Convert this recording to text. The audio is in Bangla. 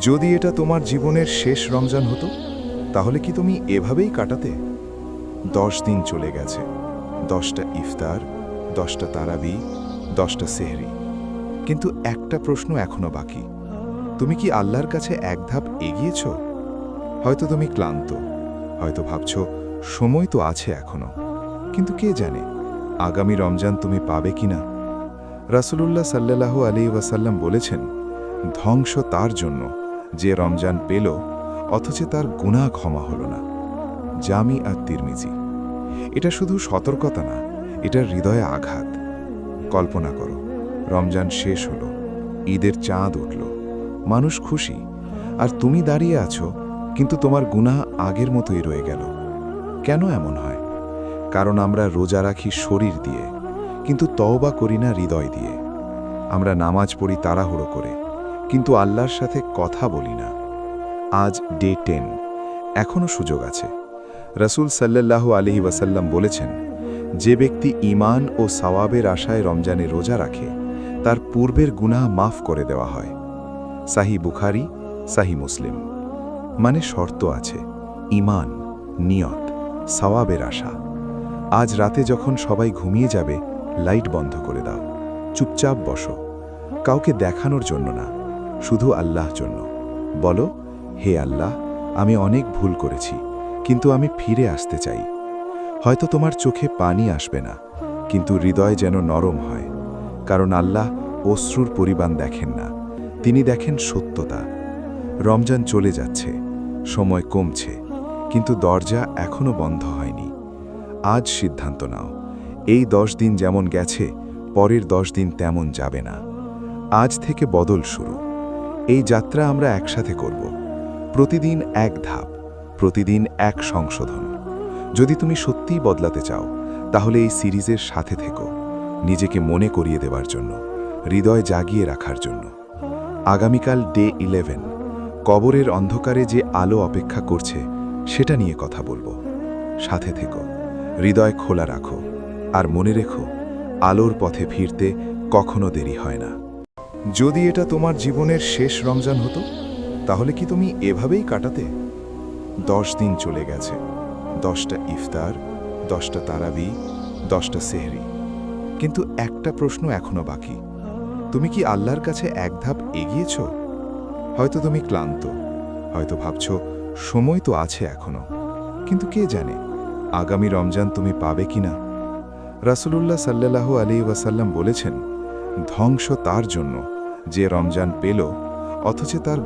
যদি এটা তোমার জীবনের শেষ রমজান হতো তাহলে কি তুমি এভাবেই কাটাতে? 10 দিন চলে গেছে, 10টা ইফতার, 10টা তারাবি, 10টা সেহরি, কিন্তু একটা প্রশ্ন এখনো বাকি। তুমি কি আল্লাহর কাছে এক ধাপ এগিয়েছ? হয়তো তুমি ক্লান্ত, হয়তো ভাবছো সময় তো আছে এখনো, কিন্তু কে জানে আগামী রমজান তুমি পাবে কিনা। রাসূলুল্লাহ সাল্লাল্লাহু আলাইহি ওয়াসাল্লাম বলেছেন, ধ্বংস তার জন্য যে রমজান পেল অথচ তার গুনাহ ক্ষমা হল না। জামি আর তিরমিজি। এটা শুধু সতর্কতা না, এটা হৃদয়ে আঘাত। কল্পনা করো, রমজান শেষ হলো, ঈদের চাঁদ উঠল, মানুষ খুশি, আর তুমি দাঁড়িয়ে আছো, কিন্তু তোমার গুনাহ আগের মতোই রয়ে গেল। কেন এমন হয়? কারণ আমরা রোজা রাখি শরীর দিয়ে, কিন্তু তওবা করি না হৃদয় দিয়ে। আমরা নামাজ পড়ি তাড়াহুড়ো করে, কিন্তু আল্লাহর সাথে কথা বলি না। আজ ডে 10, এখনও সুযোগ আছে। রাসূল সাল্লাল্লাহু আলাইহি ওয়াসাল্লাম বলেছেন, যে ব্যক্তি ঈমান ও সওয়াবের আশায় রমজানে রোজা রাখে তার পূর্বের গুনাহ মাফ করে দেওয়া হয়। সাহিহ বুখারী, সাহিহ মুসলিম। মানে শর্ত আছে, ঈমান, নিয়ত, সওয়াবের আশা। আজ রাতে যখন সবাই ঘুমিয়ে যাবে, লাইট বন্ধ করে দাও, চুপচাপ বসো, কাউকে দেখানোর জন্য না, শুধু আল্লাহর জন্য। বলো, হে আল্লাহ, আমি অনেক ভুল করেছি, কিন্তু আমি ফিরে আসতে চাই। হয়তো তোমার চোখে পানি আসবে না, কিন্তু হৃদয় যেন নরম হয়, কারণ আল্লাহ অশ্রুর পরিমাণ দেখেন না, তিনি দেখেন সত্যতা। রমজান চলে যাচ্ছে, সময় কমছে, কিন্তু দরজা এখনো বন্ধ হয়নি। আজ সিদ্ধান্ত নাও, এই 10 দিন যেমন গেছে, পরের 10 দিন তেমন যাবে না। আজ থেকে বদল শুরু। এই যাত্রা আমরা একসাথে করব, প্রতিদিন এক ধাপ, প্রতিদিন এক সংশোধন। যদি তুমি সত্যিই বদলাতে চাও, তাহলে এই সিরিজের সাথে থেকো, নিজেকে মনে করিয়ে দেওয়ার জন্য, হৃদয় জাগিয়ে রাখার জন্য। আগামীকাল ডে 11, কবরের অন্ধকারে যে আলো অপেক্ষা করছে সেটা নিয়ে কথা বলবো। সাথে থেকো, হৃদয় খোলা রাখো, আর মনে রেখো, আলোর পথে ফিরতে কখনো দেরি হয় না। যদি এটা তোমার জীবনের শেষ রমজান হতো তাহলে কি তুমি এভাবেই কাটাতে? 10 দিন চলে গেছে, 10টা ইফতার, 10টা তারাবি, 10টা সেহরি, কিন্তু একটা প্রশ্ন এখনো বাকি। তুমি কি আল্লাহর কাছে এক ধাপ এগিয়েছ? হয়তো তুমি ক্লান্ত, হয়তো ভাবছো সময় তো আছে এখনো, কিন্তু কে জানে আগামী রমজান তুমি পাবে কিনা। রাসূলুল্লাহ সাল্লাল্লাহু আলাইহি ওয়াসাল্লাম বলেছেন, ধ্বংস তার জন্য যে রমজান পেল অথচ তার